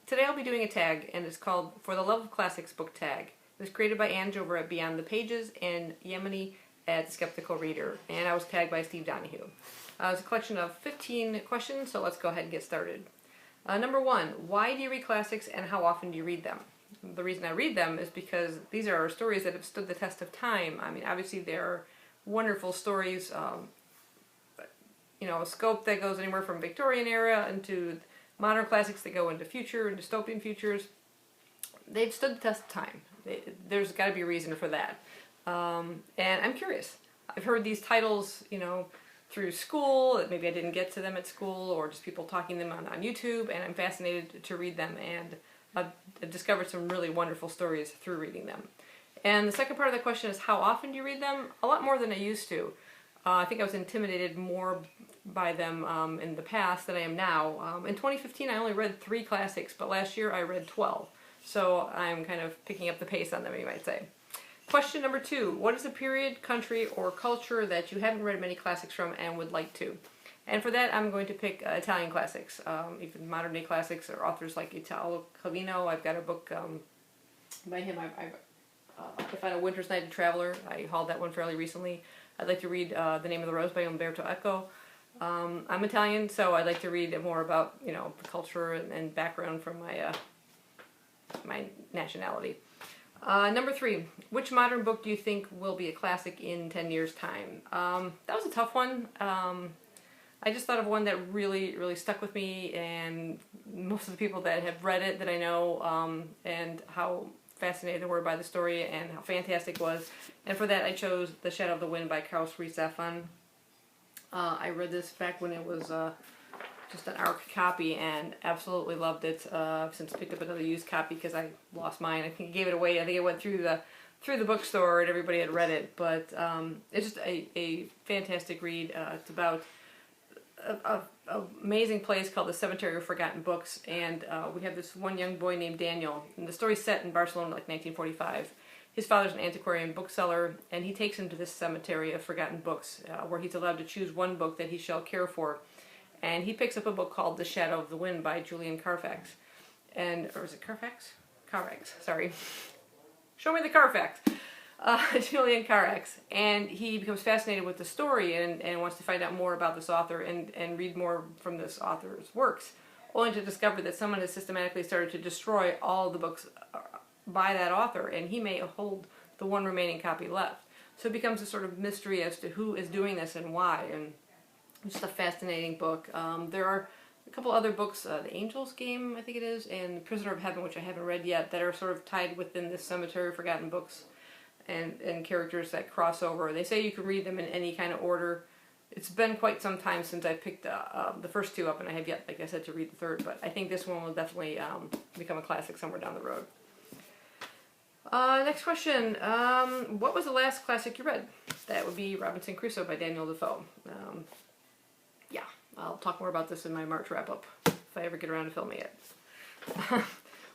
Today I'll be doing a tag, and it's called For the Love of Classics Book Tag. It was created by Ange over at Beyond the Pages and Yemeni at The Skeptical Reader, and I was tagged by Steve Donahue. It's a collection of 15 questions, so let's go ahead and get started. Number 1, why do you read classics and how often do you read them? The reason I read them is because these are stories that have stood the test of time. I mean, obviously they're wonderful stories, a scope that goes anywhere from Victorian era into modern classics that go into future and dystopian futures. They've stood the test of time. There's got to be a reason for that. And I'm curious. I've heard these titles, through school, that maybe I didn't get to them at school, or just people talking them on YouTube, and I'm fascinated to read them, and I've discovered some really wonderful stories through reading them. And the second part of the question is, how often do you read them? A lot more than I used to. I think I was intimidated more by them in the past than I am now. In 2015 I only read 3 classics, but last year I read 12. So I'm kind of picking up the pace on them, you might say. Question number 2, what is a period, country, or culture that you haven't read many classics from and would like to? And for that I'm going to pick Italian classics, even modern day classics, or authors like Italo Calvino. I've got a book by him, I found A Winter's Night, A Traveler. I hauled that one fairly recently. I'd like to read The Name of the Rose by Umberto Eco. I'm Italian, so I'd like to read more about, the culture and background from my nationality. Number 3, which modern book do you think will be a classic in 10 years' time? That was a tough one. I just thought of one that really, really stuck with me, and most of the people that have read it that I know, and how fascinated they were by the story and how fantastic it was. And for that I chose The Shadow of the Wind by Carl Ruiz Zafón. I read this back when it was just an ARC copy and absolutely loved it. I've since picked up another used copy because I lost mine. I think I gave it away. I think it went through the bookstore and everybody had read it. But it's just a fantastic read. It's about an amazing place called the Cemetery of Forgotten Books, and we have this one young boy named Daniel, and the story's set in Barcelona, like 1945. His father's an antiquarian bookseller, and he takes him to this cemetery of forgotten books, where he's allowed to choose one book that he shall care for, and he picks up a book called The Shadow of the Wind by Julian Carfax, or is it Carfax? Carfax, sorry. Show me the Carfax. Julian Carfax, and he becomes fascinated with the story and wants to find out more about this author and read more from this author's works, only to discover that someone has systematically started to destroy all the books by that author, and he may hold the one remaining copy left. So it becomes a sort of mystery as to who is doing this and why, and it's just a fascinating book. There are a couple other books, The Angel's Game, I think it is, and Prisoner of Heaven, which I haven't read yet, that are sort of tied within this Cemetery of Forgotten Books, and characters that cross over. They say you can read them in any kind of order. It's been quite some time since I picked the first 2 up, and I have yet, like I said, to read the third, but I think this one will definitely become a classic somewhere down the road. Next question. What was the last classic you read? That would be Robinson Crusoe by Daniel Defoe. Yeah, I'll talk more about this in my March wrap-up, if I ever get around to filming it.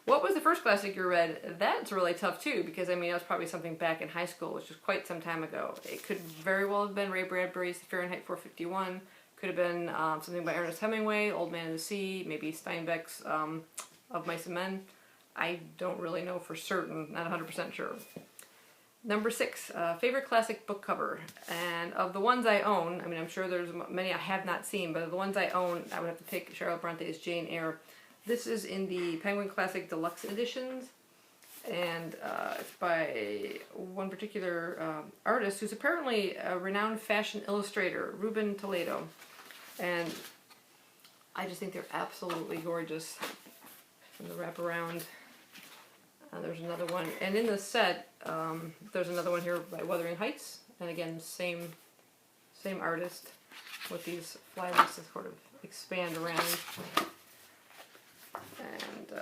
What was the first classic you read? That's really tough too, because I mean, it was probably something back in high school, which was quite some time ago. It could very well have been Ray Bradbury's Fahrenheit 451. Could have been something by Ernest Hemingway, Old Man and the Sea, maybe Steinbeck's Of Mice and Men. I don't really know for certain, not 100% sure. Number 6, favorite classic book cover. And of the ones I own, I mean, I'm sure there's many I have not seen, but of the ones I own, I would have to pick Charlotte Bronte's Jane Eyre. This is in the Penguin Classic Deluxe editions, and it's by one particular artist who's apparently a renowned fashion illustrator, Ruben Toledo. And I just think they're absolutely gorgeous. And the wraparound. There's another one, and in the set, there's another one here by Wuthering Heights, and again, same artist, with these flowers that sort of expand around. And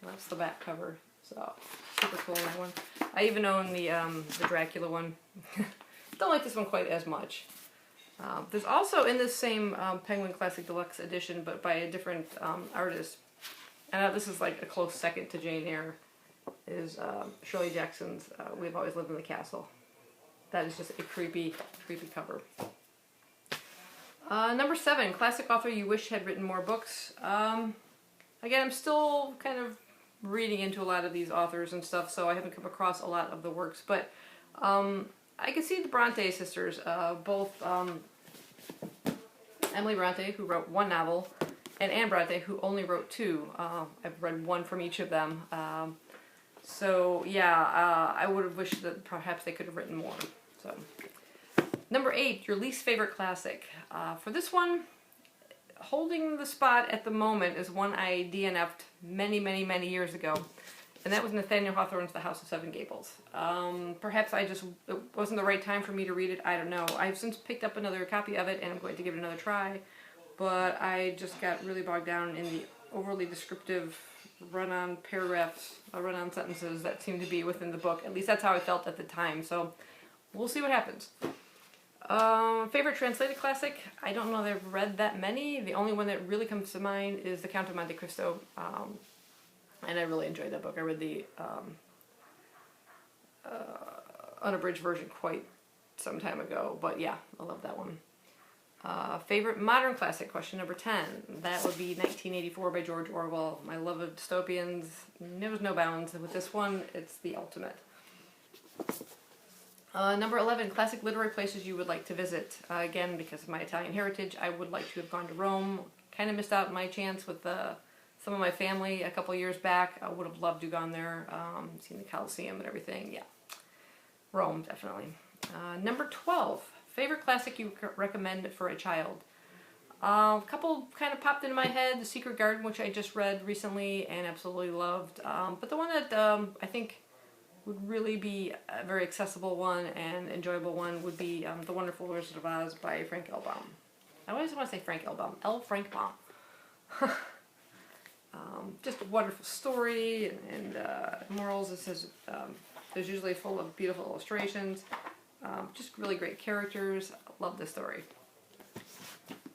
that's the back cover, so super cool that one. I even own the Dracula one. Don't like this one quite as much. There's also in this same Penguin Classic Deluxe edition, but by a different artist, and this is like a close second to Jane Eyre, is Shirley Jackson's We've Always Lived in the Castle. That is just a creepy, creepy cover. Number 7, classic author you wish had written more books. Again, again, I'm still kind of reading into a lot of these authors and stuff, so I haven't come across a lot of the works, but I can see the Bronte sisters, both Emily Bronte, who wrote one novel, and Anne Bronte, who only wrote two. I've read one from each of them. So yeah, I would have wished that perhaps they could have written more. So, number 8, your least favorite classic. For this one, holding the spot at the moment is one I DNF'd many, many, many years ago, and that was Nathaniel Hawthorne's The House of Seven Gables. Perhaps it wasn't the right time for me to read it, I don't know. I've since picked up another copy of it, and I'm going to give it another try, but I just got really bogged down in the overly descriptive run-on paragraphs, run-on sentences that seem to be within the book. At least that's how I felt at the time, so we'll see what happens. Favorite translated classic? I don't know that I've read that many. The only one that really comes to mind is The Count of Monte Cristo, and I really enjoyed that book. I read the unabridged version quite some time ago, but yeah, I love that one. Favorite modern classic, question number 10. That would be 1984 by George Orwell. My love of dystopians knows no bounds, and with this one, it's the ultimate. Number 11, classic literary places you would like to visit. Again, because of my Italian heritage, I would like to have gone to Rome. Kind of missed out my chance with some of my family a couple years back. I would have loved to have gone there, seen the Colosseum and everything. Yeah, Rome, definitely. Number 12, favorite classic you recommend for a child. A couple kind of popped into my head. The Secret Garden, which I just read recently and absolutely loved. But the one that I think would really be a very accessible one and enjoyable one would be The Wonderful Wizard of Oz by Frank L. Baum. I always want to say Frank L. Baum. L. Frank Baum. Just a wonderful story and morals. It says there's usually full of beautiful illustrations. Just really great characters. Love this story.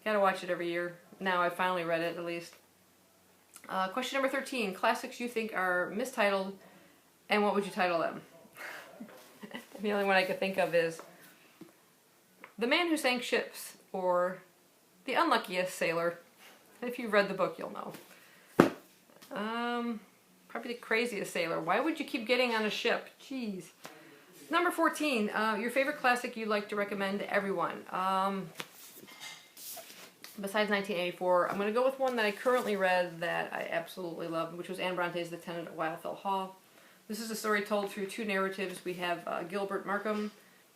Gotta watch it every year. Now I finally read it, at least. Question number 13. Classics you think are mistitled, and what would you title them? The only one I could think of is The Man Who Sank Ships, or The Unluckiest Sailor. If you've read the book, you'll know. Probably The Craziest Sailor. Why would you keep getting on a ship? Jeez. Number 14, your favorite classic you'd like to recommend to everyone. Besides 1984, I'm going to go with one that I currently read that I absolutely love, which was Anne Bronte's The Tenant of Wildfell Hall. This is a story told through two narratives. We have Gilbert Markham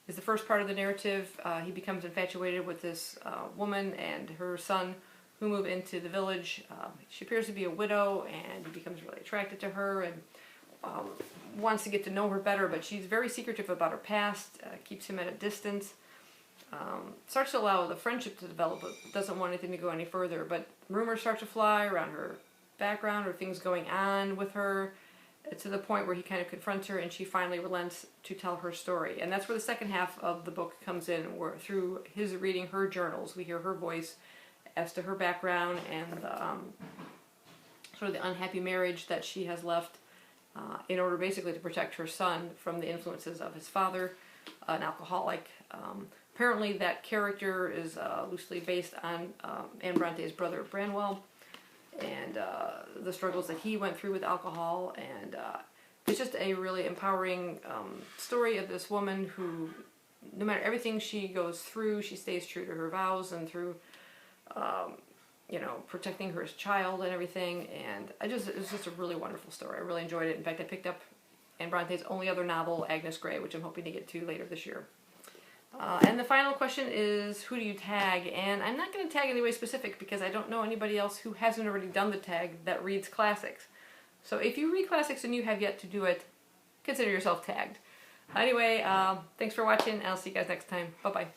is the first part of the narrative. He becomes infatuated with this woman and her son who move into the village. She appears to be a widow, and he becomes really attracted to her and wants to get to know her better, but she's very secretive about her past, keeps him at a distance. Starts to allow the friendship to develop, but doesn't want anything to go any further. But rumors start to fly around her background or things going on with her, to the point where he kind of confronts her, and she finally relents to tell her story. And that's where the second half of the book comes in, where through his reading her journals, we hear her voice as to her background and sort of the unhappy marriage that she has left in order basically to protect her son from the influences of his father, an alcoholic. Apparently that character is loosely based on Anne Bronte's brother Branwell, and the struggles that he went through with alcohol, and it's just a really empowering story of this woman who, no matter everything she goes through, she stays true to her vows, and through you know, protecting her child and everything, and it was just a really wonderful story. I really enjoyed it. In fact, I picked up Anne Bronte's only other novel, Agnes Grey, which I'm hoping to get to later this year. And the final question is, who do you tag? And I'm not going to tag anybody specific because I don't know anybody else who hasn't already done the tag that reads classics. So if you read classics and you have yet to do it, consider yourself tagged. Anyway, thanks for watching, and I'll see you guys next time. Bye-bye.